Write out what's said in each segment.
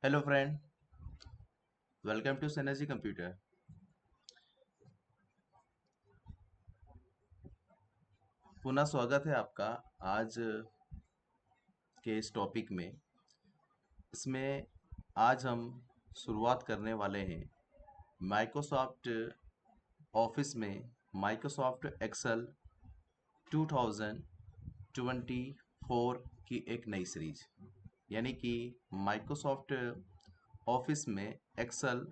Hello friend, welcome to Synergy Computer. पुनः स्वागत है आपका आज के इस टॉपिक में। इसमें आज हम शुरुआत करने वाले हैं माइक्रोसॉफ्ट ऑफिस में माइक्रोसॉफ्ट एक्सेल 2024 की एक नई सीरीज, यानी कि माइक्रोसॉफ्ट ऑफिस में एक्सेल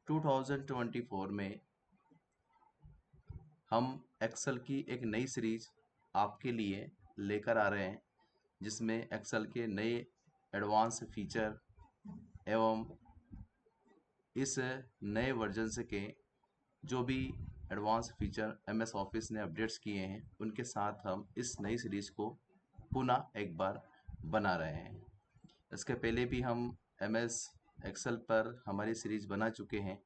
2024 में हम एक्सेल की एक नई सीरीज आपके लिए लेकर आ रहे हैं, जिसमें एक्सेल के नए एडवांस फीचर एवं इस नए वर्जन से के जो भी एडवांस फीचर एमएस ऑफिस ने अपडेट्स किए हैं उनके साथ हम इस नई सीरीज को पुनः एक बार बना रहे हैं। इसके पहले भी हम एमएस एक्सेल पर हमारी सीरीज बना चुके हैं,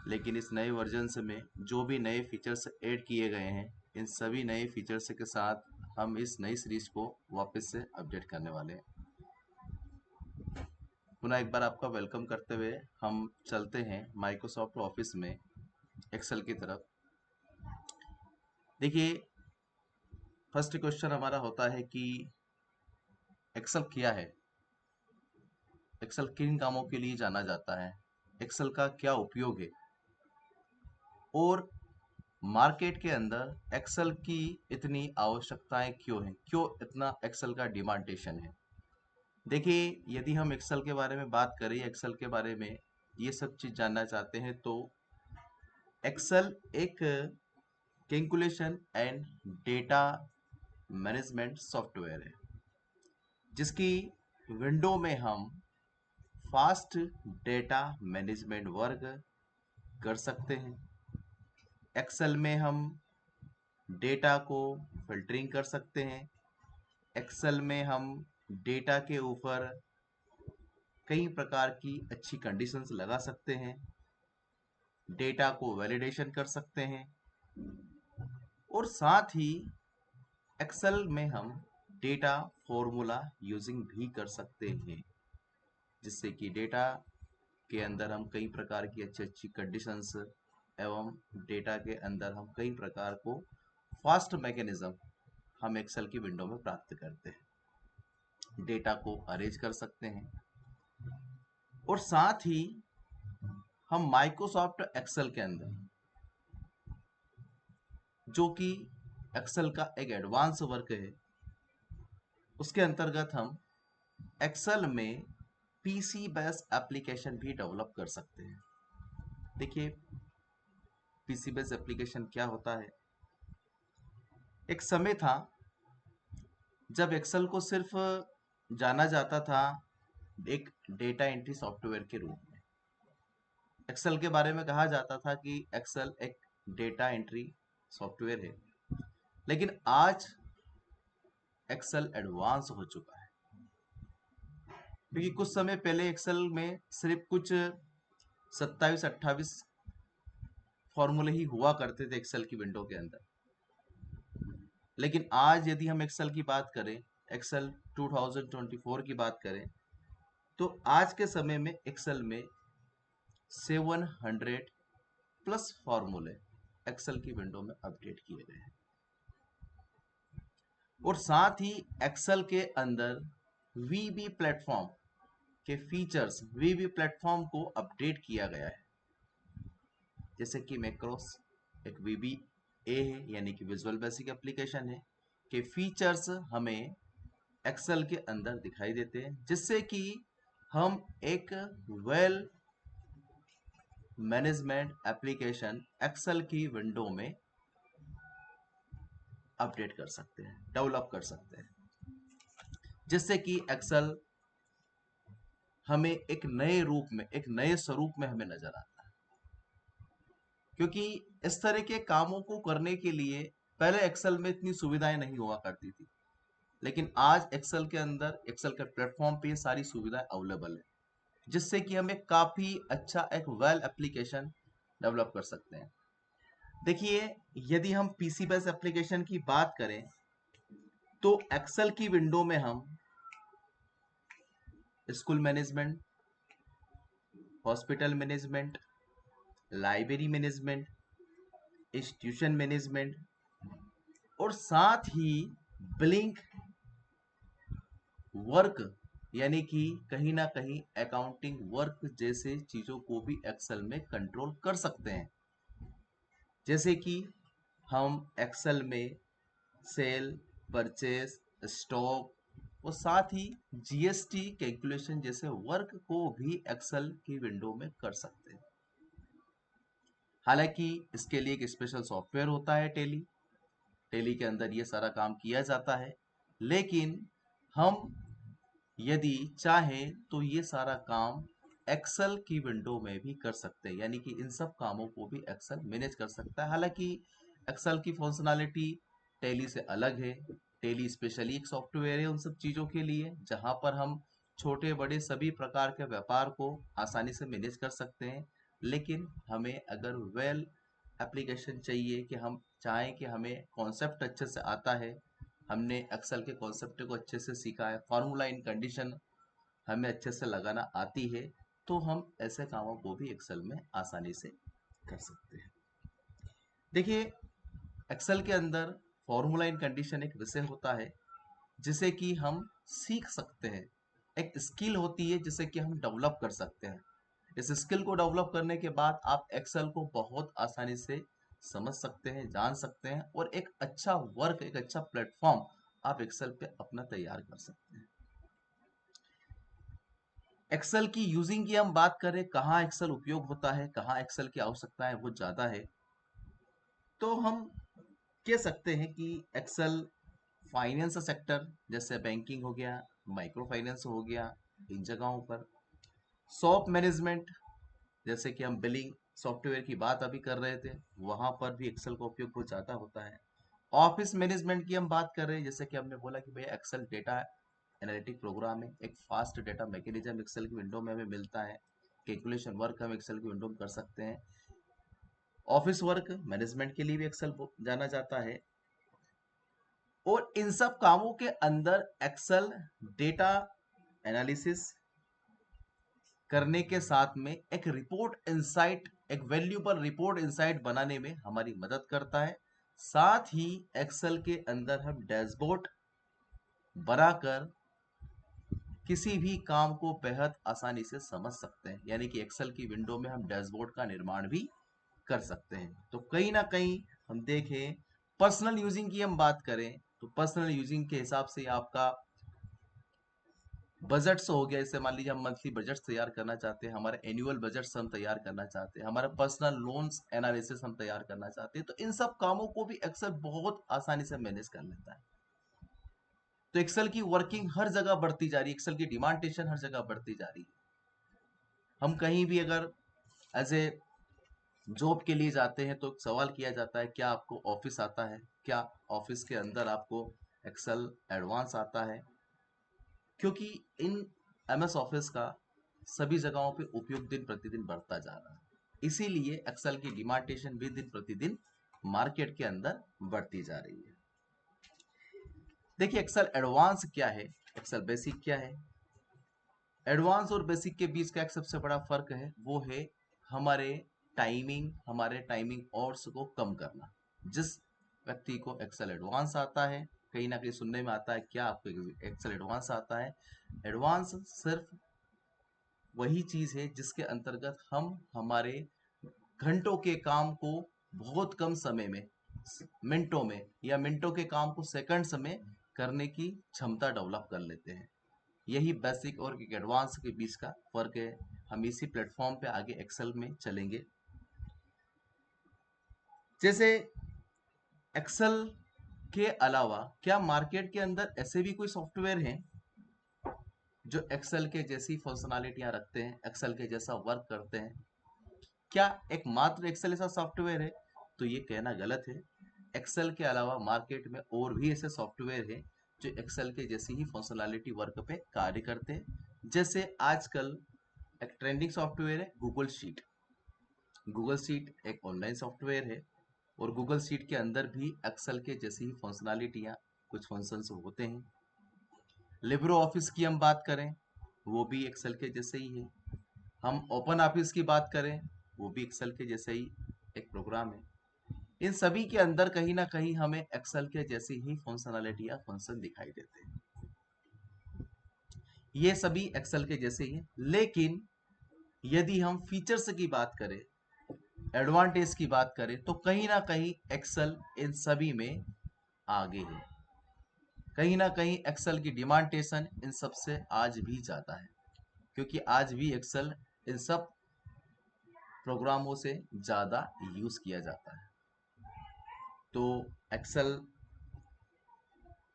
लेकिन इस नए वर्जन से में जो भी नए फीचर्स ऐड किए गए हैं, इन सभी नए फीचर्स के साथ हम इस नई सीरीज को वापस से अपडेट करने वाले हैं। पुनः एक बार आपका वेलकम करते हुए हम चलते हैं माइक्रोसॉफ्ट ऑफिस में एक्सेल की तरफ। देखिए, फर्स्ट क्वेश्चन हमारा होता है कि एक्सेल क्या है, एक्सेल किन कामों के लिए जाना जाता है, एक्सेल का क्या उपयोग है और मार्केट के अंदर एक्सेल की इतनी आवश्यकताएं क्यों हैं, क्यों इतना एक्सेल का डिमांडेशन है। देखिए, यदि हम एक्सेल के बारे में बात करें, एक्सेल के बारे में ये सब चीज़ जानना चाहते हैं, तो एक्सेल एक calculation and data management software है, जिसकी विंडो में हम फास्ट डेटा मैनेजमेंट वर्क कर सकते हैं। एक्सेल में हम डेटा को फिल्टरिंग कर सकते हैं। एक्सेल में हम डेटा के ऊपर कई प्रकार की अच्छी कंडीशंस लगा सकते हैं, डेटा को वैलिडेशन कर सकते हैं और साथ ही एक्सेल में हम डेटा फॉर्मूला यूजिंग भी कर सकते हैं, जिससे कि डेटा के अंदर हम कई प्रकार की अच्छी अच्छी कंडीशंस एवं डेटा के अंदर हम कई प्रकार को फास्ट मैकेनिज्म हम एक्सेल की विंडो में प्राप्त करते हैं। डेटा को अरेंज कर सकते हैं और साथ ही हम माइक्रोसॉफ्ट एक्सेल के अंदर, जो कि एक्सेल का एक एडवांस वर्क है, उसके अंतर्गत हम एक्सेल में पीसी बेस एप्लीकेशन भी डेवलप कर सकते हैं। देखिए, पीसी बेस एप्लीकेशन क्या होता है। एक समय था जब एक्सेल को सिर्फ जाना जाता था एक डेटा एंट्री सॉफ्टवेयर के रूप में। एक्सेल के बारे में कहा जाता था कि एक्सेल एक डेटा एंट्री सॉफ्टवेयर है, लेकिन आज एक्सेल एडवांस हो चुका है, क्योंकि कुछ समय पहले एक्सेल में सिर्फ कुछ 27-28 फॉर्मूले ही हुआ करते थे एक्सेल की विंडो के अंदर। लेकिन आज यदि हम एक्सेल की बात करें, एक्सेल 2024 की बात करें, तो आज के समय में एक्सेल में 700 प्लस फॉर्मूले एक्सेल की विंडो में अपडेट किए गए हैं और साथ ही एक्सेल के अंदर वीबी प्लेटफॉर्म के फीचर्स, वीबी प्लेटफॉर्म को अपडेट किया गया है, जैसे कि मैक्रोस एक वीबी ए है, यानी कि विजुअल बेसिक एप्लीकेशन है, के फीचर्स हमें एक्सेल के अंदर दिखाई देते हैं, जिससे कि हम एक वेल मैनेजमेंट एप्लीकेशन एक्सेल की विंडो में अपडेट कर सकते हैं, डेवलप कर सकते हैं, जिससे कि एक्सेल हमें एक नए रूप में, एक नए स्वरूप में हमें नजर आता है। क्योंकि इस तरह के कामों को करने के लिए पहले एक्सेल में इतनी सुविधाएं नहीं हुआ करती थी, लेकिन आज एक्सेल के अंदर, एक्सेल के प्लेटफॉर्म पे ये सारी सुविधाएं अवेलेबल है, जिससे कि हम एक काफी अच्छा एक वेल एप्लीकेशन डेवलप कर सकते हैं। देखिए, यदि हम पीसी बेस एप्लीकेशन की बात करें, तो एक्सेल की विंडो में हम school management, hospital management, library management, institution management और साथ ही बिलिंग वर्क, यानी कि कहीं ना कहीं अकाउंटिंग वर्क जैसे चीजों को भी एक्सेल में कंट्रोल कर सकते हैं। जैसे कि हम एक्सेल में सेल, परचेस, स्टॉक और साथ ही जीएसटी कैलकुलेशन जैसे वर्क को भी एक्सेल की विंडो में कर सकते हैं। हालांकि इसके लिए एक स्पेशल सॉफ्टवेयर होता है, टेली। टेली के अंदर ये सारा काम किया जाता है, लेकिन हम यदि चाहें तो ये सारा काम एक्सेल की विंडो में भी कर सकते हैं, यानी कि इन सब कामों को भी एक्सेल मैनेज कर सकता है। हालांकि एक्सेल की फंक्शनैलिटी टेली से अलग है। टेली स्पेशली एक सॉफ्टवेयर है उन सब चीज़ों के लिए, जहां पर हम छोटे बड़े सभी प्रकार के व्यापार को आसानी से मैनेज कर सकते हैं। लेकिन हमें अगर वेल एप्लीकेशन चाहिए, कि हम चाहें कि हमें कॉन्सेप्ट अच्छे से आता है, हमने एक्सेल के कॉन्सेप्ट को अच्छे से सीखा है, फार्मूला इन कंडीशन हमें अच्छे से लगाना आती है, तो हम ऐसे कामों को भी एक्सेल में आसानी से कर सकते हैं। देखिए, एक्सेल के अंदर फॉर्मूला इन कंडीशन एक विषय होता है जिसे कि हम सीख सकते हैं। एक स्किल होती है जिसे कि हम डेवलप कर सकते हैं। इस स्किल को डेवलप करने के बाद आप एक्सेल को बहुत आसानी से समझ सकते हैं, जान सकते हैं और एक अच्छा वर्क, एक अच्छा प्लेटफॉर्म आप एक्सेल पे अपना तैयार कर सकते हैं। एक्सेल की यूजिंग की हम बात करें, कहाँ एक्सेल उपयोग होता है, कहाँ एक्सेल की आवश्यकता है वो ज़्यादा है, तो हम कह सकते हैं कि एक्सेल फाइनेंस सेक्टर जैसे बैंकिंग हो गया, माइक्रो फाइनेंस हो गया, इन जगहों पर। शॉप मैनेजमेंट, जैसे कि हम बिलिंग सॉफ्टवेयर की बात अभी कर रहे थे, वहां पर भी एक्सेल का उपयोग बहुत ज़्यादा होता है। ऑफिस मैनेजमेंट की हम बात कर रहे हैं, जैसे कि हमने बोला कि भैया एक्सेल डेटा एनालिटिक प्रोग्राम है, एक फास्ट डेटा मैकेनिज्म एक्सेल की विंडो में हमें मिलता है। कैलकुलेशन वर्क हम एक्सेल की विंडो में कर सकते हैं। ऑफिस वर्क मैनेजमेंट के लिए भी एक्सेल जाना जाता है। और इन सब कामों के अंदर एक्सेल डेटा एनालिसिस करने के साथ में एक रिपोर्ट इंसाइट, एक वैल्यूबल रिपोर्ट इंसाइट बनाने में हमारी मदद करता है। साथ ही एक्सेल के अंदर हम डैशबोर्ड बनाकर किसी भी काम को बेहद आसानी से समझ सकते हैं, यानी कि एक्सेल की विंडो में हम डैशबोर्ड का निर्माण भी कर सकते हैं। तो कहीं ना कहीं हम देखें, पर्सनल यूजिंग की हम बात करें तो पर्सनल यूजिंग के हिसाब से आपका बजट्स हो गया। जैसे मान लीजिए हम मंथली बजट तैयार करना चाहते हैं, हमारे एनुअल बजट्स हम तैयार करना चाहते हैं, हमारा पर्सनल लोन्स एनालिसिस हम तैयार करना चाहते हैं, तो इन सब कामों को भी एक्सेल बहुत आसानी से मैनेज कर लेता है। तो एक्सेल की वर्किंग हर जगह बढ़ती जा रही है, एक्सेल की डिमांडेशन हर जगह बढ़ती जा रही है। हम कहीं भी अगर एज ए जॉब के लिए जाते हैं तो सवाल किया जाता है, क्या आपको ऑफिस आता है, क्या ऑफिस के अंदर आपको एक्सेल एडवांस आता है, क्योंकि इन एमएस ऑफिस का सभी जगहों पे उपयोग दिन प्रतिदिन बढ़ता जा रहा है। इसीलिए एक्सेल की डिमांडेशन भी दिन प्रतिदिन मार्केट के अंदर बढ़ती जा रही है। देखिए, एक्सेल एडवांस क्या है, एक्सेल बेसिक क्या है। एडवांस और बेसिक के बीच का एक सबसे बड़ा फर्क है, वो है हमारे टाइमिंग आवर्स को कम करना। जिस व्यक्ति को एक्सेल एडवांस आता है, कहीं ना कहीं सुनने में आता है क्या आपको एक्सेल एडवांस आता है, एडवांस सिर्फ वही चीज है जिसके अंतर्गत हम हमारे घंटों के काम को बहुत कम समय में, मिनटों में, या मिनटों के काम को सेकंड्स में करने की क्षमता डेवलप कर लेते हैं। यही बेसिक और एडवांस के बीच का फर्क है। हम इसी प्लेटफॉर्म पे आगे एक्सेल में चलेंगे। जैसे एक्सेल के अलावा क्या मार्केट के अंदर ऐसे भी कोई सॉफ्टवेयर हैं जो एक्सेल के जैसी फंक्शनैलिटियां रखते हैं, एक्सेल के जैसा वर्क करते हैं? क्या एकमात्र एक्सेल ऐसा सॉफ्टवेयर है? तो ये कहना गलत है। एक्सेल के अलावा मार्केट में और भी ऐसे सॉफ्टवेयर हैं जो एक्सेल के जैसी ही फंक्शनैलिटी वर्क पे कार्य करते हैं। जैसे आजकल एक ट्रेंडिंग सॉफ्टवेयर है गूगल शीट। गूगल शीट एक ऑनलाइन सॉफ्टवेयर है और गूगल शीट के अंदर भी एक्सेल के जैसी ही फंक्शनैलिटियाँ, कुछ फंक्शंस होते हैं। लिब्रो ऑफिस की हम बात करें, वो भी एक्सेल के जैसे ही है। हम ओपन ऑफिस की बात करें, वो भी एक्सेल के जैसे ही एक प्रोग्राम है। इन सभी के अंदर कहीं ना कहीं हमें एक्सेल के जैसी ही फंक्शनैलिटी या फंक्शन दिखाई देते हैं। ये सभी एक्सेल के जैसे ही हैं, लेकिन यदि हम फीचर्स की बात करें, एडवांटेज की बात करें, तो कहीं ना कहीं एक्सेल इन सभी में आगे है। कहीं ना कहीं एक्सेल की डिमांडेशन इन सब से आज भी ज्यादा है, क्योंकि आज भी एक्सेल इन सब प्रोग्रामों से ज्यादा यूज किया जाता है। तो एक्सेल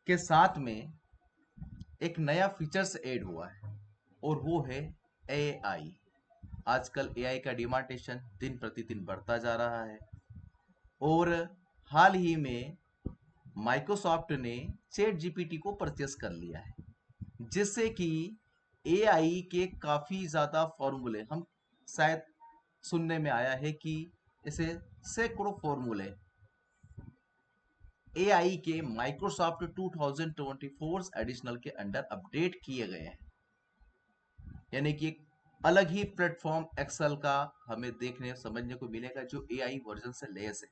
के साथ में एक नया फीचर्स ऐड हुआ है, और वो है एआई। आजकल एआई का डिमांडेशन दिन प्रतिदिन बढ़ता जा रहा है, और हाल ही में माइक्रोसॉफ्ट ने चैट जीपीटी को परचेस कर लिया है, जिससे कि एआई के काफी ज्यादा फॉर्मूले, हम शायद सुनने में आया है कि इसे सैकड़ों फॉर्मूले एआई के माइक्रोसॉफ्ट 2024 एडिशनल के अंडर अपडेट किए गए हैं। यानी कि एक अलग ही प्लेटफॉर्म एक्सेल का हमें देखने समझने को मिलेगा, जो एआई वर्जन से लेस है,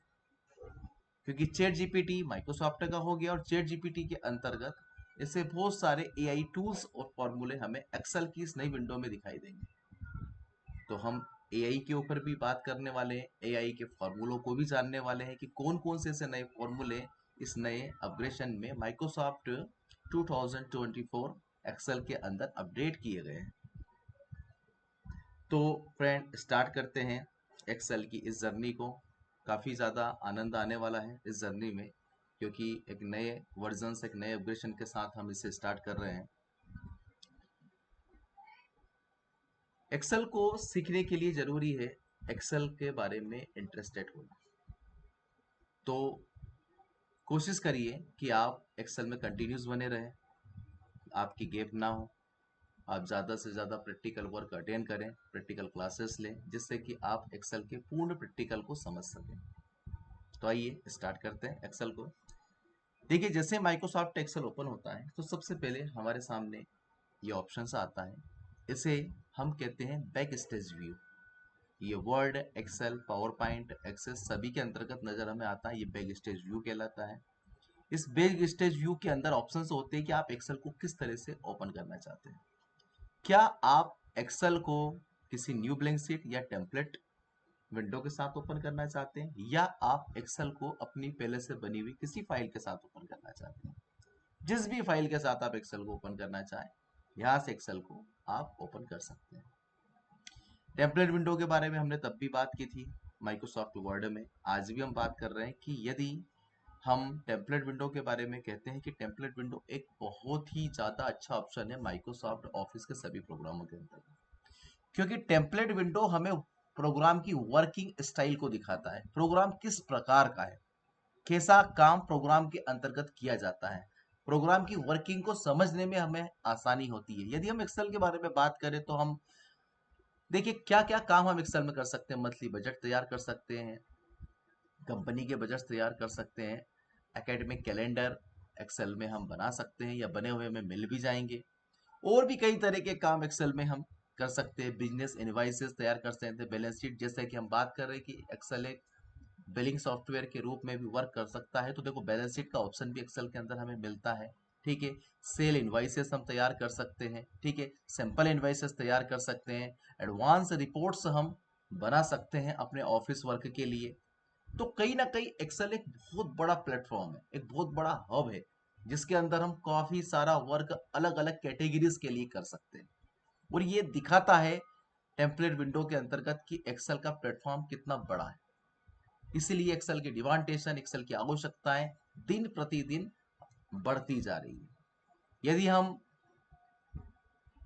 क्योंकि चैट जीपीटी माइक्रोसॉफ्ट का हो गया, और चैट जीपीटी के अंतर्गत ऐसे बहुत सारे एआई टूल्स और फॉर्मूले हमें एक्सेल की इस नई विंडो में दिखाई देंगे। तो हम एआई के ऊपर भी बात करने वाले हैं, एआई के फॉर्मूलों को भी जानने वाले हैं कि कौन कौन से ऐसे नए फॉर्मूले इस नए अपग्रेडेशन में माइक्रोसॉफ्ट 2024 एक्सेल के अंदर अपडेट किए गए हैं। तो फ्रेंड, स्टार्ट करते हैं एक्सेल की इस जर्नी को। काफ़ी ज़्यादा आनंद आने वाला है इस जर्नी में, क्योंकि एक नए वर्जन से, एक नए अपग्रेडेशन के साथ हम इसे स्टार्ट कर रहे हैं। एक्सेल को सीखने के लिए ज़रूरी है एक्सेल के बारे में इंटरेस्टेड होना। तो कोशिश करिए कि आप एक्सेल में कंटिन्यूस बने रहें, आपकी गैप ना हो। आप ज़्यादा से ज़्यादा प्रैक्टिकल वर्क अटेंड करें, प्रैक्टिकल क्लासेस लें, जिससे कि आप एक्सेल के पूर्ण प्रैक्टिकल को समझ सकें। तो आइए स्टार्ट करते हैं एक्सेल को। देखिए, जैसे माइक्रोसॉफ्ट एक्सेल ओपन होता है, तो सबसे पहले हमारे सामने ये ऑप्शन आता है। इसे हम कहते हैं बैक स्टेज व्यू। ये Word, Excel, PowerPoint, Access सभी के अंतर्गत नजर हमें आता है। ये बैक स्टेज व्यू कहलाता है। इस बैक स्टेज व्यू के अंदर ऑप्शंस होते हैं कि आप एक्सेल को किस तरह से ओपन करना चाहते हैं। क्या आप एक्सेल को किसी न्यू ब्लैंक शीट या टेम्पलेट विंडो के साथ ओपन करना चाहते हैं, या आप एक्सेल को अपनी पहले से बनी हुई किसी फाइल के साथ ओपन करना चाहते हैं। जिस भी फाइल के साथ आप एक्सेल को ओपन करना चाहें, यहां से एक्सेल को आप ओपन कर सकते हैं। टेम्पलेट विंडो के बारे में हमने तब भी बात की थी माइक्रोसॉफ्ट वर्ड में। आज भी हम बात कर रहे हैं कि यदि हम टेम्पलेट विंडो के बारे में कहते हैं कि टेम्पलेट विंडो एक बहुत ही ज़्यादा अच्छा ऑप्शन है माइक्रोसॉफ्ट ऑफिस के सभी प्रोग्रामों के अंदर, क्योंकि टेम्पलेट विंडो हमें प्रोग्राम की वर्किंग स्टाइल को दिखाता है। प्रोग्राम किस प्रकार का है, कैसा काम प्रोग्राम के अंतर्गत किया जाता है, प्रोग्राम की वर्किंग को समझने में हमें आसानी होती है। यदि हम एक्सेल के बारे में बात करें, तो हम देखिए क्या क्या काम हम एक्सेल में कर सकते हैं। मंथली बजट तैयार कर सकते हैं, कंपनी के बजट तैयार कर सकते हैं, एकेडमिक कैलेंडर एक्सेल में हम बना सकते हैं, या बने हुए हमें मिल भी जाएंगे। और भी कई तरह के काम एक्सेल में हम कर सकते हैं। बिजनेस इनवाइसेस तैयार कर सकते हैं, बैलेंस शीट, जैसे कि हम बात कर रहे हैं कि एक्सेल एक बिलिंग सॉफ्टवेयर के रूप में भी वर्क कर सकता है। तो देखो, बैलेंस शीट का ऑप्शन भी एक्सेल के अंदर हमें मिलता है। ठीक है, सेल इनवाइसेस हम तैयार कर सकते हैं। ठीक है, सिंपल इनवाइसेस तैयार कर सकते हैं। एडवांस रिपोर्ट्स हम बना सकते हैं अपने ऑफिस वर्क के लिए। तो कहीं ना कहीं एक्सेल एक बहुत बड़ा प्लेटफॉर्म है, एक बहुत बड़ा हब है, जिसके अंदर हम काफी सारा वर्क अलग अलग कैटेगरीज के लिए कर सकते हैं। और ये दिखाता है टेम्पलेट विंडो के अंतर्गत कि एक्सेल का प्लेटफॉर्म कितना बड़ा है। इसीलिए एक्सेल की डिमांडेशन, एक्सेल की आवश्यकताएं दिन प्रतिदिन बढ़ती जा रही है। यदि हम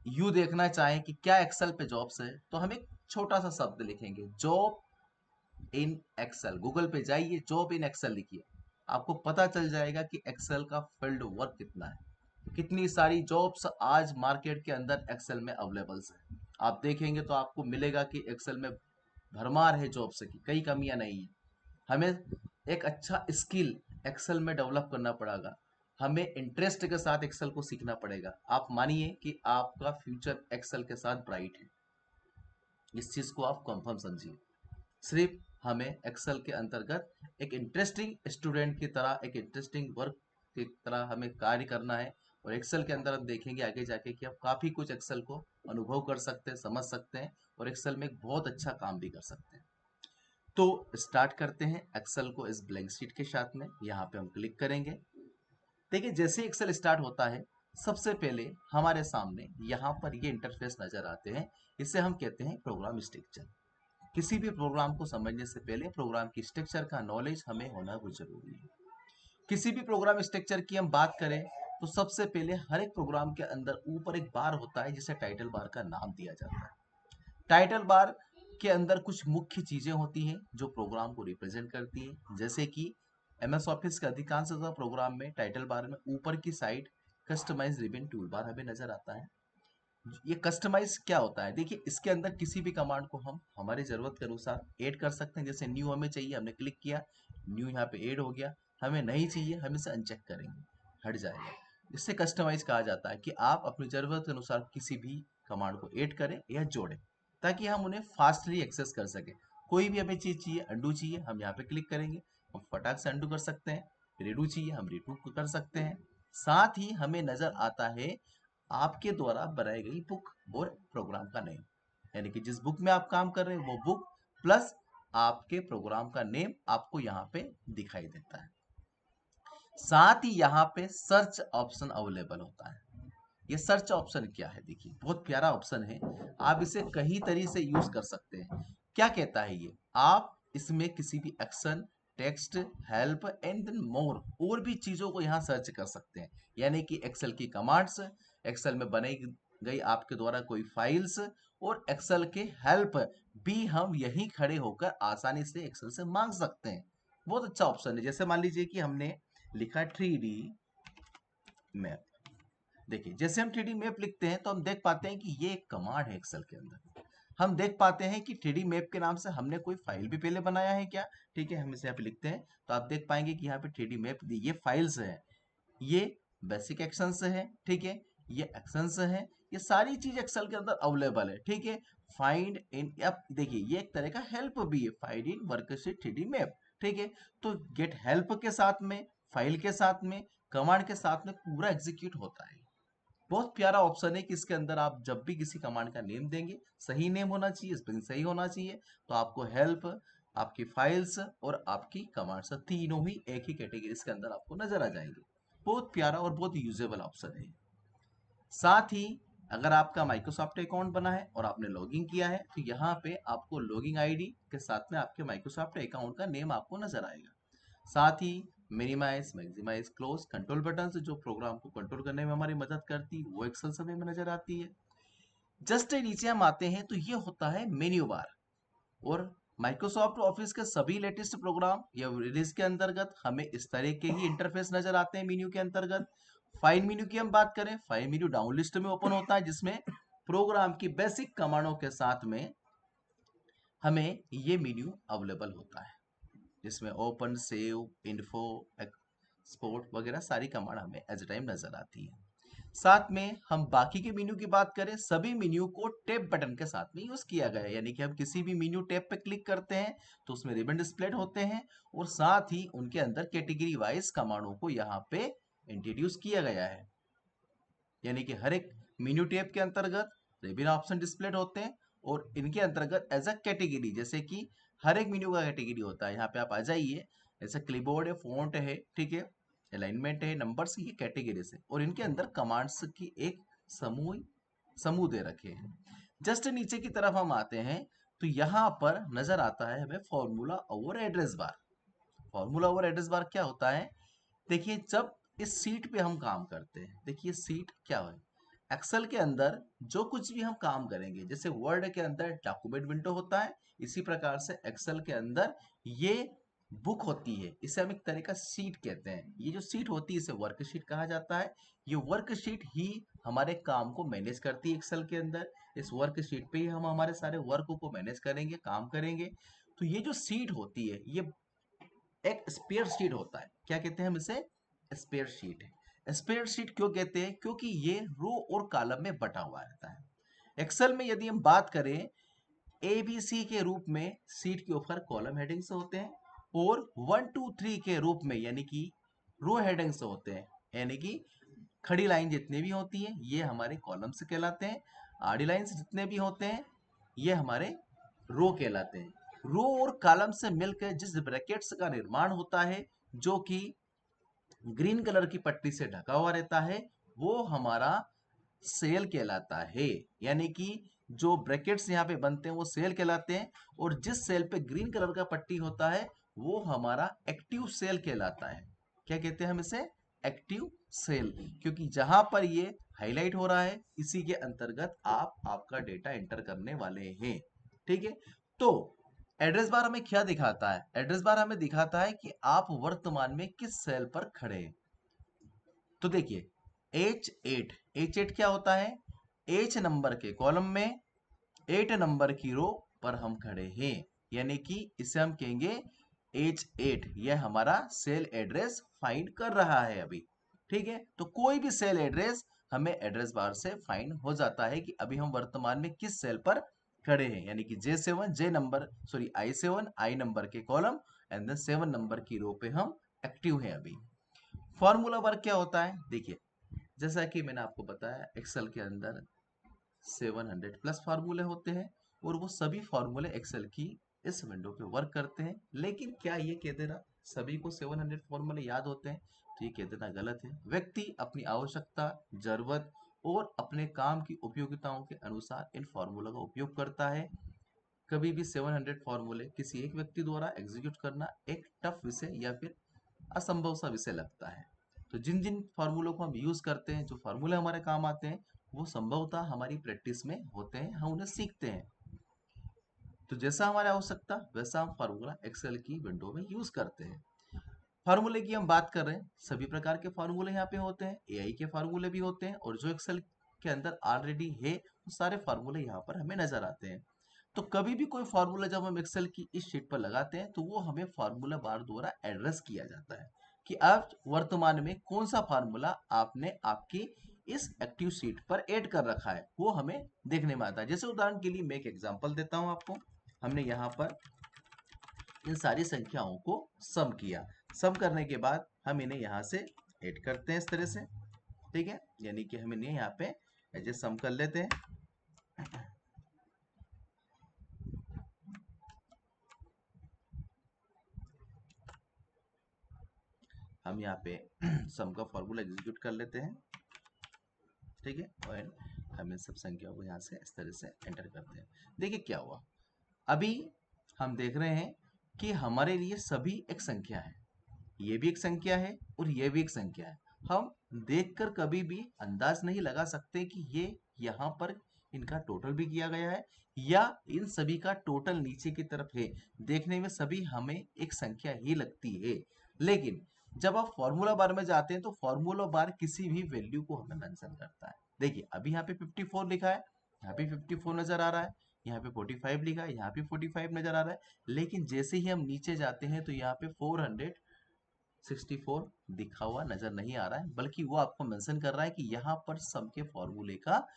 यू देखना चाहें कि क्या एक्सेल पे जॉब्स है, तो हम एक छोटा सा शब्द लिखेंगे, जॉब इन एक्सेल। गूगल पे जाइए, जॉब इन एक्सेल लिखिए, आपको पता चल जाएगा कि एक्सेल का फील्ड वर्क कितना है। कितनी सारी जॉब्स आज मार्केट के अंदर एक्सेल में अवेलेबल है। आप देखेंगे तो आपको मिलेगा कि एक्सेल में भरमार है जॉब्स की, कई कमियां नहीं है। हमें एक अच्छा स्किल एक्सेल में डेवलप करना पड़ेगा, हमें इंटरेस्ट के साथ एक्सेल को सीखना पड़ेगा। आप मानिए कि आपका फ्यूचर एक्सेल के साथ ब्राइट है। इस चीज को आप कंफर्म समझिए। सिर्फ हमें एक्सेल के अंतर्गत एक इंटरेस्टिंग स्टूडेंट की तरह, एक इंटरेस्टिंग वर्क की तरह हमें कार्य करना है। और एक्सेल के अंदर हम देखेंगे आगे जाके कि आप काफ़ी कुछ एक्सेल को अनुभव कर सकते हैं, समझ सकते हैं और एक्सेल में एक बहुत अच्छा काम भी कर सकते हैं। तो स्टार्ट करते हैं एक्सेल को इस ब्लैंक शीट के साथ में। यहाँ पे हम क्लिक करेंगे। देखिए जैसे एक्सेल स्टार्ट होता है, सबसे पहले हमारे सामने यहाँ पर ये इंटरफेस नजर आते हैं। इसे हम कहते हैं प्रोग्राम स्ट्रक्चर। किसी भी प्रोग्राम को समझने से पहले प्रोग्राम की स्ट्रक्चर का नॉलेज हमें होना बहुत जरूरी है। किसी भी प्रोग्राम स्ट्रक्चर की हम बात करें तो सबसे पहले हर एक प्रोग्राम के अंदर ऊपर एक बार होता है जिसे टाइटल बार का नाम दिया जाता है। टाइटल बार के अंदर कुछ मुख्य चीजें होती हैं जो प्रोग्राम को रिप्रेजेंट करती है, जैसे कि एमएस ऑफिस के अधिकांश प्रोग्राम में टाइटल बार में ऊपर की side customise ribbon toolbar हमें नजर आता है। ये कस्टमाइज क्या होता है, देखिए इसके अंदर किसी भी कमांड को हम हमारी जरूरत के अनुसार ऐड कर सकते हैं। जैसे न्यू हमें चाहिए, हमने क्लिक किया, न्यू यहाँ पे ऐड हो गया। हमें नहीं चाहिए, हम इसे अनचेक करेंगे, हट जाएगा। इससे कस्टमाइज कहा जाता है कि आप अपनी जरूरत के अनुसार किसी भी कमांड को ऐड करें या जोड़ें ताकि हम उन्हें फास्टली एक्सेस कर सकें। कोई भी हमें चीज चाहिए, अंडू चाहिए, हम यहाँ पे क्लिक करेंगे, हम फटाक से अंडू कर सकते हैं। रीडू चाहिए, हम रीडू कर सकते हैं। साथ ही हमें नजर आता है आपके द्वारा बनाई गई बुक और प्रोग्राम का नेम, यानी कि जिस बुक में आप काम कर रहे हैं वो बुक प्लस आपके प्रोग्राम का नेम आपको यहाँ पे दिखाई देता है। साथ ही यहाँ पे सर्च ऑप्शन अवेलेबल होता है। ये सर्च ऑप्शन क्या है, देखिए बहुत प्यारा ऑप्शन है। आप इसे कई तरीके से यूज कर सकते हैं। क्या कहता है ये, आप इसमें किसी भी action, text, help and then more और भी चीजों को यहाँ सर्च कर सकते हैं। यानी कि एक्सेल की कमांड्स, एक्सेल में बनाई गई आपके द्वारा कोई फाइल्स और एक्सेल के हेल्प भी हम यहीं खड़े होकर आसानी से एक्सेल से मांग सकते हैं। बहुत अच्छा ऑप्शन है। जैसे मान लीजिए कि हमने लिखा 3D मैप। देखिए जैसे हम 3D मैप लिखते हैं तो हम देख पाते हैं कि ये एक कमांड है एक्सेल के अंदर। हम देख पाते हैं कि 3D मैप के नाम से हमने कोई फाइल भी पहले बनाया है क्या। ठीक है, हम इसे यहाँ पे लिखते हैं तो आप देख पाएंगे कि यहाँ पे 3D मैप ये फाइल्स है, ये बेसिक एक्शंस है, ठीक है, ये एक्शंस है। ये सारी चीज एक्सेल के अंदर अवेलेबल है। ठीक है, फाइंड इन, अब देखिए ये एक तरह का हेल्प भी है, find in worksheet 3D map. ठीक है, तो गेट हेल्प के साथ में, फाइल के साथ में, कमांड के साथ में पूरा एग्जीक्यूट होता है। बहुत प्यारा ऑप्शन है कि इसके अंदर आप जब भी किसी कमांड का नेम देंगे, सही नेम होना चाहिए, स्पेलिंग सही होना चाहिए, तो आपको हेल्प, आपकी फाइल्स और आपकी कमांड्स तीनों ही एक ही कैटेगरी के अंदर आपको नजर आ जाएंगे। बहुत प्यारा और बहुत यूजेबल ऑप्शन है। साथ ही अगर आपका माइक्रोसॉफ्ट अकाउंट बना है और आपने लॉगिन किया है तो यहाँ पे आपको लॉगिन आईडी के साथ में आपके माइक्रोसॉफ्ट अकाउंट का नेम आपको नजर आएगा। साथ ही minimise, maximise, close control button से जो प्रोग्राम को कंट्रोल करने में हमारी मदद करती है वो एक्सेल समय में नजर आती है। जस्ट नीचे हम आते हैं तो ये होता है मेन्यू बार। और माइक्रोसॉफ्ट ऑफिस के सभी लेटेस्ट प्रोग्राम या रिलीज के अंतर्गत हमें इस तरह के ही इंटरफेस नजर आते हैं मेन्यू के अंतर्गत। फाइल मेन्यू की हम बात करें, फाइल मेन्यू डाउन लिस्ट में ओपन होता है जिसमें प्रोग्राम की बेसिक कमांडों के साथ में हमें ये मेन्यू अवेलेबल होता है, जिसमें ओपन, सेव, इन्फो, एक्सपोर्ट वगैरह सारी कमांड हमें एज टाइम नजर आती है। साथ में हम बाकी के मेन्यू की बात करें, सभी मेन्यू को टैब बटन के साथ में यूज किया गया है। यानी कि हम किसी भी मेन्यू टैब पे क्लिक करते हैं तो उसमें रिबन डिस्प्लेड होते हैं और साथ ही उनके अंदर कैटेगरी वाइज कमांडों को यहाँ पे इंट्रोड्यूस किया गया है। यानी कि हर एक मेन्यू टैब के अंतर्गत रिबन ऑप्शन डिस्प्लेड होते हैं और इनके अंतर्गत एज अ कैटेगरी, जैसे कि हर एक मेन्यू का कैटेगरी होता है। यहाँ पे आप आ जाइए, जैसे क्लिपबोर्ड है, फॉन्ट है, ठीक है, अलाइनमेंट है, नंबर्स, ये कैटेगरीज है और इनके अंदर कमांड्स की एक समूह समूह दे रखे हैं। जस्ट नीचे की तरफ हम आते हैं तो यहाँ पर नजर आता है हमें फॉर्मूला और एड्रेस बार। फॉर्मूला और एड्रेस बार क्या होता है, देखिए जब इस सीट पे हम काम करते हैं, देखिए सीट क्या है, एक्सेल के अंदर जो कुछ भी हम काम करेंगे, जैसे वर्ड के अंदर डॉक्यूमेंट विंडो होता है, इसी प्रकार से एक्सेल के अंदर ये बुक होती है, इसे हम एक तरह का सीट कहते हैं। ये जो सीट होती है इसे वर्कशीट कहा जाता है। ये वर्कशीट ही हमारे काम को मैनेज करती है एक्सेल के अंदर। इस वर्कशीट पे ही हम हमारे सारे वर्क को मैनेज करेंगे, काम करेंगे। तो ये जो सीट होती है ये एक स्पेयर शीट होता है। क्या कहते हैं हम इसे, स्पेयर शीट है। स्पेयर शीट क्यों कहते हैं, क्योंकि ये रो और कॉलम में बटा हुआ रहता है। एक्सेल में यदि हम बात करें ABC के रूप में सीट के ऊपर कॉलम हेडिंग से होते हैं, और 1 2 3 के रूप में यानी कि रो हेडिंग से होते हैं, यानी कि खड़ी लाइन जितनी भी होती हैं ये हमारे कॉलम से कहलाते हैं, आड़ी लाइंस जितने भी होते हैं ये हमारे रो कहलाते हैं। रो और कॉलम से मिलकर जिस ब्रैकेट्स का निर्माण होता है जो कि ग्रीन कलर की पट्टी से ढका हुआ रहता है वो हमारा सेल कहलाता है। यानी कि जो ब्रैकेट्स यहाँ पे बनते हैं वो सेल कहलाते हैं, और जिस सेल पे ग्रीन कलर का पट्टी होता है वो हमारा एक्टिव सेल कहलाता है। क्या कहते हैं हम इसे? एक्टिव सेल, क्योंकि जहां पर ये हाईलाइट हो रहा है इसी के अंतर्गत आप आपका डेटा एंटर करने वाले हैं। ठीक है, तो एड्रेस बार हमें क्या दिखाता है? एड्रेस बार हमें दिखाता है कि आप वर्तमान में किस सेल पर खड़े हैं। तो देखिए H8 क्या होता है? H नंबर के कॉलम में 8 नंबर की रो पर हम खड़े हैं, यानी कि इसे हम कहेंगे H8। यह हमारा सेल एड्रेस फाइंड कर रहा है अभी। ठीक है, तो कोई भी सेल एड्रेस हमें एड्रेस बार से फाइंड हो जाता है कि अभी हम वर्तमान में किस सेल पर खड़े हैं, यानी कि I7 नंबर के कॉलम एंड देन 7 नंबर की रो पे हम एक्टिव हैं अभी। फॉर्मूला वर्क क्या होता है? देखिए, जैसा कि मैंने आपको बताया एक्सेल के अंदर 700 प्लस फार्मूले होते हैं, और वो सभी फार्मूले एक्सेल की इस विंडो पे वर्क करते हैं। लेकिन क्या ये कह देना सभी को 700 फार्मूले याद होते हैं? तो ये कह देना गलत है। व्यक्ति अपनी आवश्यकता, जरूरत और अपने काम की उपयोगिताओं के अनुसार इन फार्मूला का उपयोग करता है। कभी भी 700 फार्मूले किसी एक व्यक्ति द्वारा एग्जीक्यूट करना एक टफ विषय या फिर असंभव सा विषय लगता है। तो जिन जिन फार्मूलों को हम यूज करते हैं, जो फार्मूले हमारे काम आते हैं, वो संभवतः हमारी प्रैक्टिस में होते हैं, हम उन्हें सीखते हैं। तो जैसा हमारी आवश्यकता वैसा हम फार्मूला एक्सेल की विंडो में यूज करते हैं। फार्मूले की हम बात कर रहे हैं, सभी प्रकार के फार्मूले यहाँ पे होते हैं, एआई के फार्मूले भी होते हैं, और जो एक्सेल के अंदर ऑलरेडी है वो सारे फार्मूले यहाँ पर हमें नजर आते हैं। तो कभी भी कोई फार्मूला जब हम एक्सेल की इस शीट पर लगाते हैं तो वो हमें फार्मूला बार द्वारा एड्रेस किया जाता है कि आप वर्तमान में कौन सा फार्मूला आपने आपकी इस एक्टिव शीट पर ऐड कर रखा है वो हमें देखने में आता है। जैसे उदाहरण के लिए मैं एक एग्जांपल देता हूं आपको। हमने यहाँ पर इन सारी संख्याओं को सम किया, सम करने के बाद हम इन्हें यहाँ से ऐड करते हैं इस तरह से। ठीक है, यानी कि हम इन्हें यहाँ पे एज ए सम कर लेते हैं। हम यहाँ पे सम का फॉर्मूला एग्जीक्यूट कर लेते हैं। ठीक है, और हम इन सब संख्याओं को यहाँ से इस तरह से एंटर करते हैं। देखिए क्या हुआ, अभी हम देख रहे हैं कि हमारे लिए सभी एक संख्या है, ये भी एक संख्या है और ये भी एक संख्या है। हम देखकर कभी भी अंदाज नहीं लगा सकते कि ये यहाँ पर इनका टोटल भी किया गया है या इन सभी का टोटल नीचे की तरफ है। देखने में सभी हमें एक संख्या ही लगती है, लेकिन जब आप फॉर्मूला बार में जाते हैं तो फॉर्मूला बार किसी भी वैल्यू को हमें मेंशन करता है। देखिए अभी यहाँ पे 54 लिखा है, यहाँ पे 54 नजर आ रहा है, यहाँ पे 45 लिखा है, यहाँ पे 45 नजर आ रहा है, लेकिन जैसे ही हम नीचे जाते हैं तो यहाँ पे 464 दिखा हुआ नजर नहीं आ रहा है, बल्कि वो आपको मेंशन कर रहा है कि यहाँ पर सम के फॉर्मूले का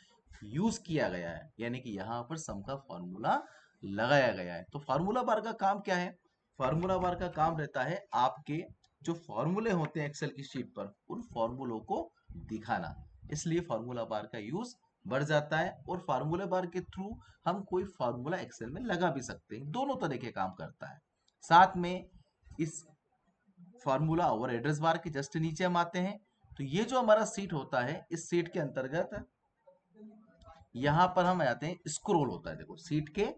यूज किया गया है, यानी कि यहाँ पर सम का फॉर्मूला लगाया गया है। तो फार्मूला बार का काम क्या है? फार्मूला बार का काम रहता है आपके जो फॉर्मूले होते हैं एक्सेल की शीट पर उन फॉर्मूलों को दिखाना, इसलिए फार्मूला बार का यूज बढ़ जाता है। और फार्मूला बार के थ्रू हम कोई फार्मूला एक्सेल में लगा भी सकते हैं, दोनों तरह के काम करता है। साथ में इस फार्मूला और एड्रेस बार के जस्ट नीचे हम आते हैं तो ये जो हमारा सीट होता है इस सीट के अंतर्गत यहां पर हम आते हैं, स्क्रॉल होता है। देखो सीट के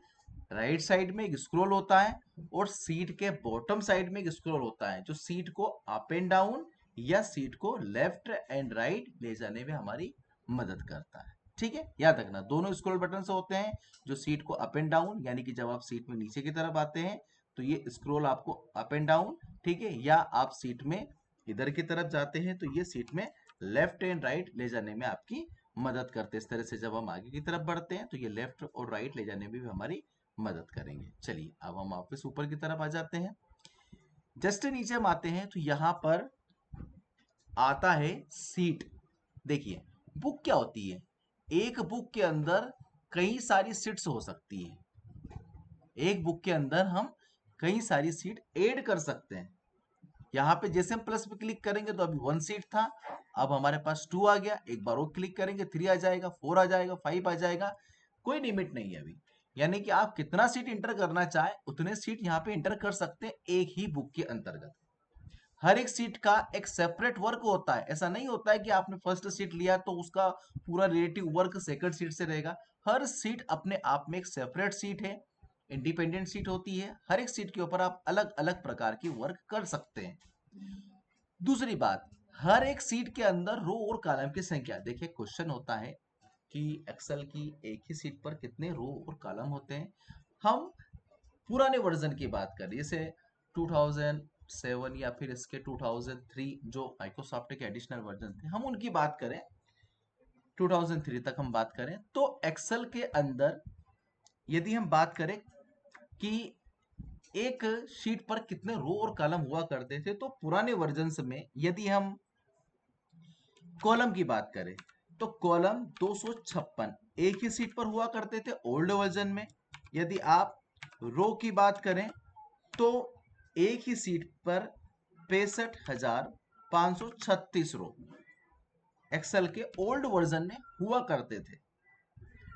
राइट साइड में एक स्क्रॉल होता है और सीट के बॉटम साइड में एक स्क्रॉल होता है जो सीट को अप एंड डाउन या सीट को लेफ्ट एंड राइट ले जाने में हमारी मदद करता है। ठीक है, याद रखना दोनों स्क्रॉल बटन से होते हैं, जो सीट को अप एंड डाउन यानी कि जब आप सीट में नीचे की तरफ आते हैं तो ये स्क्रॉल आपको अप एंड डाउन, ठीक है, या आप सीट में इधर की तरफ जाते हैं तो ये सीट में लेफ्ट एंड राइट ले जाने में आपकी मदद करते हैं। इस तरह से जब हम आगे की तरफ बढ़ते हैं तो ये लेफ्ट और राइट ले जाने में भी हमारी मदद करेंगे। चलिए अब हम वापस ऊपर की तरफ आ जाते हैं। जस्ट नीचे हम आते हैं तो यहाँ पर आता है सीट। देखिए बुक क्या होती है? एक बुक के अंदर कई सारी सीट्स हो सकती है। एक बुक के अंदर हम कई सारी सीट ऐड कर सकते हैं। यहाँ पे जैसे हम प्लस पे क्लिक करेंगे तो अभी 1 सीट था, अब हमारे पास 2 आ गया, एक बार और क्लिक करेंगे 3 आ जाएगा, 4 आ जाएगा, 5 आ जाएगा, कोई लिमिट नहीं है अभी। यानी कि आप कितना सीट इंटर करना चाहे उतने सीट यहाँ पे इंटर कर सकते हैं एक ही बुक के अंतर्गत। हर एक सीट का एक सेपरेट वर्क होता है, ऐसा नहीं होता है कि आपने फर्स्ट सीट लिया तो उसका पूरा रिलेटिव वर्क सेकंड सीट से रहेगा। हर सीट अपने आप में एक सेपरेट सीट है, इंडिपेंडेंट सीट होती है। हर एक सीट के ऊपर आप अलग अलग प्रकार की वर्क कर सकते हैं। दूसरी बात, हर एक सीट के अंदर रो और कॉलम की संख्या, देखिए क्वेश्चन होता है कि एक्सेल की एक ही सीट पर कितने रो और कॉलम होते हैं। हम पुराने वर्जन की बात करें, जैसे 2007 या फिर इसके 2003 जो माइक्रोसॉफ्ट के एडिशनल वर्जन थे, हम उनकी बात करें, 2003 तक हम बात करें, तो एक्सेल के अंदर यदि हम बात करें कि एक शीट पर कितने रो और कॉलम हुआ करते थे, तो पुराने वर्जन्स में यदि हम कॉलम की बात करें तो कॉलम 256 एक ही सीट पर हुआ करते थे ओल्ड वर्जन में। यदि आप रो की बात करें तो एक ही सीट पर 65,536 रो एक्सेल के ओल्ड वर्जन में हुआ करते थे।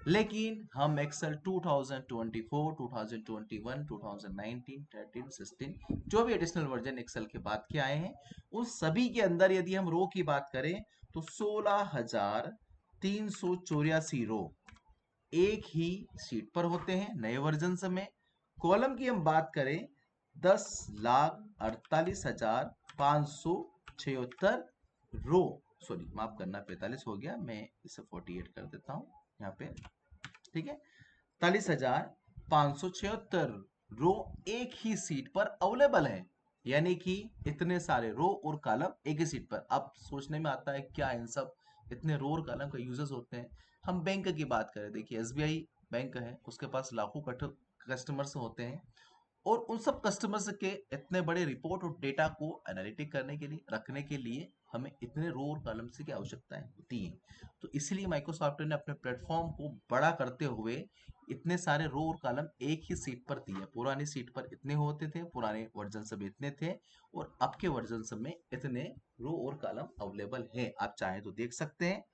लेकिन हम एक्सेल 2024, 2021, 2019, 13, 16 जो भी एडिशनल वर्जन एक्सेल के बाद के आए हैं, उन सभी के अंदर यदि हम रो की बात करें तो 16,384 रो एक ही शीट पर होते हैं नए वर्जन में। कॉलम की हम बात करें 10,48,576 रो, सॉरी माफ करना 45 हो गया, मैं इसे 48 कर देता हूं यहाँ पे, ठीक है। 43,576 रो एक ही सीट पर अवेलेबल है, यानी कि इतने सारे रो और कॉलम एक ही सीट पर। अब सोचने में आता है क्या इन सब इतने रो और कॉलम का यूजेस होते हैं। हम बैंक की बात करें, देखिए एसबीआई बैंक है, उसके पास लाखों कस्टमर्स होते हैं, और उन सब कस्टमर्स के इतने बड़े रिपोर्ट और डेटा को एनालिटिक करने के लिए, रखने के लिए हमें इतने रो और कॉलम्स की आवश्यकताएं होती हैं। तो इसलिए माइक्रोसॉफ्ट ने अपने प्लेटफॉर्म को बड़ा करते हुए इतने सारे रो और कॉलम एक ही सीट पर दिए। पुरानी सीट पर इतने होते थे, पुराने वर्जन में इतने थे, और अब के वर्जन में इतने रो और कॉलम अवेलेबल है। आप चाहें तो देख सकते हैं।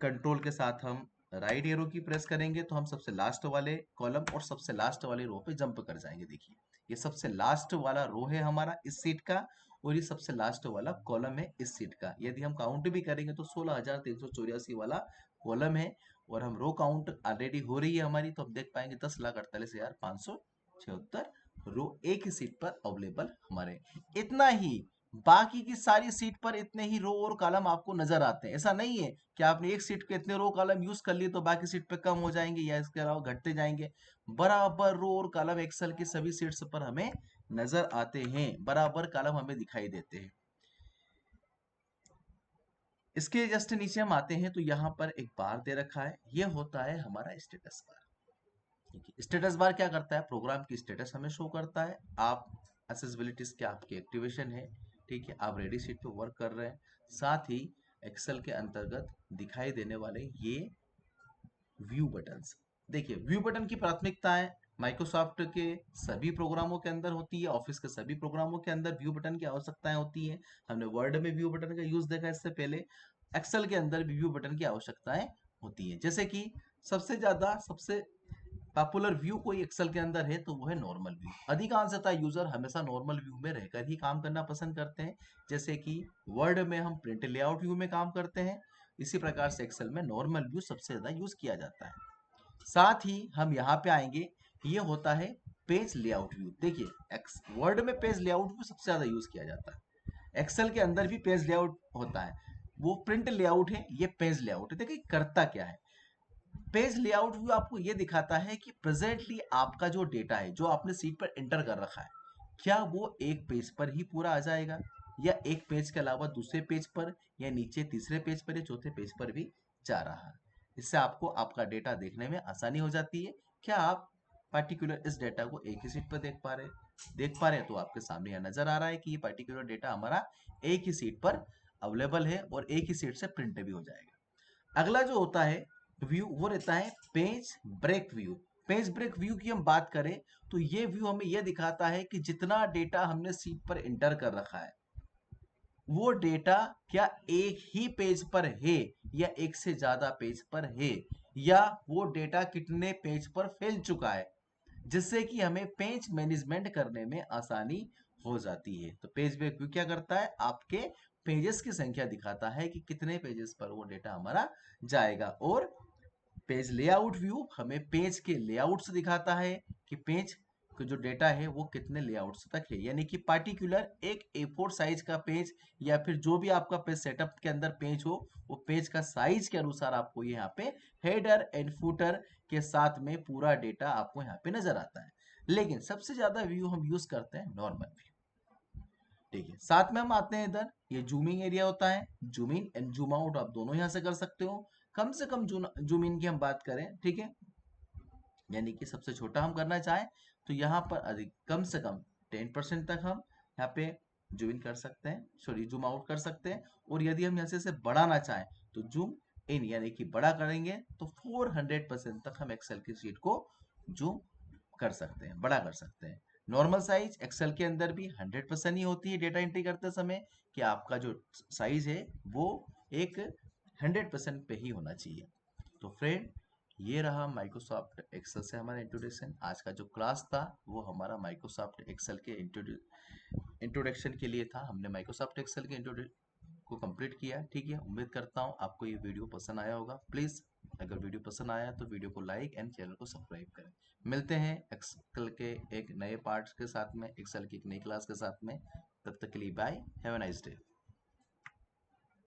कंट्रोल के साथ हम राइट एरो की प्रेस करेंगे तो हम सबसे लास्ट वाले कॉलम और सबसे लास्ट वाले रो पे जंप कर जाएंगे। देखिए ये सबसे लास्ट वाला रो है हमारा इस सीट का, और ये सबसे लास्ट वाला कॉलम है इस सीट का। यदि हम काउंट भी करेंगे तो 16,384 वाला कॉलम है, और हम रो काउंट ऑलरेडी हो रही है हमारी, तो हम देख पाएंगे 10,48,576 रो एक ही सीट पर अवेलेबल हमारे। इतना ही, बाकी की सारी सीट पर इतने ही रो और कॉलम आपको नजर आते हैं। ऐसा नहीं है कि आपने एक सीट के इतने रो कॉलम यूज कर लिए तो बाकी सीट पे कम हो जाएंगे या इसके अलावा घटते जाएंगे। बराबर रो और कॉलम एक्सेल की सभी सीट्स पर हमें नजर आते हैं, बराबर कॉलम हमें दिखाई देते हैं। इसके जस्ट नीचे हम आते हैं तो यहाँ पर एक बार दे रखा है, यह होता है हमारा स्टेटस बार। स्टेटस बार क्या करता है, प्रोग्राम की स्टेटस हमें शो करता है। आप एक्सेसिबिलिटीज क्या आपकी एक्टिवेशन है, ठीक है, आप रेडी शीट पे वर्क कर रहे हैं। साथ ही एक्सेल के अंतर्गत दिखाई देने वाले ये व्यू बटन्स, देखिए व्यू बटन की प्राथमिकता है माइक्रोसॉफ्ट के सभी प्रोग्रामों के अंदर होती है, ऑफिस के सभी प्रोग्रामों के अंदर व्यू बटन की आवश्यकताएं होती है। हमने वर्ड में व्यू बटन का यूज देखा इससे पहले, एक्सेल के अंदर भी व्यू बटन की आवश्यकताएं होती है। जैसे कि सबसे पॉपुलर व्यू कोई एक्सेल के अंदर है तो वो है नॉर्मल व्यू। अधिकांशतः यूजर हमेशा नॉर्मल व्यू में रहकर ही काम करना पसंद करते हैं। जैसे कि वर्ड में हम प्रिंट लेआउट व्यू में काम करते हैं, इसी प्रकार से एक्सेल में नॉर्मल व्यू सबसे ज्यादा यूज किया जाता है। साथ ही हम यहाँ पे आएंगे, ये होता है पेज लेआउट व्यू। देखिए वर्ड में पेज लेआउट व्यू सबसे ज्यादा यूज किया जाता है, एक्सेल के अंदर भी पेज लेआउट होता है। वो प्रिंट लेआउट है, ये पेज लेआउट है। देखिए करता क्या है, पेज लेआउट व्यू आपको ये दिखाता है कि प्रेजेंटली आपका जो डेटा है जो आपने सीट पर एंटर कर रखा है, क्या वो एक पेज पर ही पूरा आ जाएगा, या एक पेज के अलावा दूसरे पेज पर, या नीचे तीसरे पेज पर, या चौथे पेज पर भी जा रहा है। इससे आपको आपका डेटा देखने में आसानी हो जाती है। क्या आप पर्टिकुलर इस डेटा को एक ही सीट पर देख पा रहे हैं, तो आपके सामने यह नजर आ रहा है कि ये पर्टिकुलर डेटा हमारा एक ही सीट पर अवेलेबल है और एक ही सीट से प्रिंट भी हो जाएगा। अगला जो होता है व्यू, वो रहता है page break view. Page break view की हम बात करें तो ये व्यू हमें यह दिखाता है कि जितना डेटा हमने सीट पर इंटर कर रखा है वो डेटा क्या एक ही पेज पर है या एक से ज्यादा पेज पर है, या वो डेटा कितने पेज पर फैल चुका है, जिससे कि हमें पेज मैनेजमेंट करने में आसानी हो जाती है। तो पेज ब्रेक व्यू क्या करता है, आपके पेजेस की संख्या दिखाता है कि कितने पेजेस पर वो डेटा हमारा जाएगा। और पेज लेआउट व्यू हमें पेज के लेआउट से दिखाता है कि पेज का जो डेटा है वो कितने लेआउट्स तक है, यानी कि पार्टिकुलर एक A4 साइज का पेज या फिर जो भी आपका पेज सेटअप के अंदर पेज हो, वो पेज का साइज के अनुसार आपको यहाँ पे हेडर एंड फुटर के साथ में पूरा डेटा आपको यहाँ पे नजर आता है। लेकिन सबसे ज्यादा व्यू हम यूज करते हैं नॉर्मल व्यू। ठीक है, साथ में हम आते हैं इधर, ये जूमिंग एरिया होता है, zoom in and zoom out आप दोनों यहां से कर सकते हो। कम से कम जूम इन की हम बात करें, ठीक है, यानी कि सबसे छोटा हम करना चाहें तो यहाँ पर अधिक कम से कम 10% तक हम यहाँ पे जूम इन कर सकते हैं, सॉरी जूम आउट कर सकते हैं। और यदि हम यहाँ से इसे बढ़ाना चाहें तो जूम इन यानी कि बड़ा करेंगे तो 400% तक हम एक्सेल की शीट को जूम कर सकते हैं, बड़ा कर सकते हैं। नॉर्मल साइज एक्सेल के अंदर भी 100% ही होती है डेटा एंट्री करते समय, कि आपका जो साइज है वो एक 100% पे ही होना चाहिए। तो फ्रेंड, ये रहा माइक्रोसॉफ्ट एक्सेल से हमारा इंट्रोडक्शन। आज का जो क्लास था वो हमारा माइक्रोसॉफ्ट एक्सेल के इंट्रोडक्शन के लिए था। हमने माइक्रोसॉफ्ट एक्सेल के को कंप्लीट किया। ठीक है, उम्मीद करता हूँ आपको ये वीडियो पसंद आया होगा। प्लीज़ अगर वीडियो पसंद आया तो वीडियो को लाइक एंड चैनल को सब्सक्राइब करें। मिलते हैं एक्सेल के एक नए पार्ट्स के साथ में, एक्सेल की एक नई क्लास के साथ में। तब तक के लिए bye, have a nice day.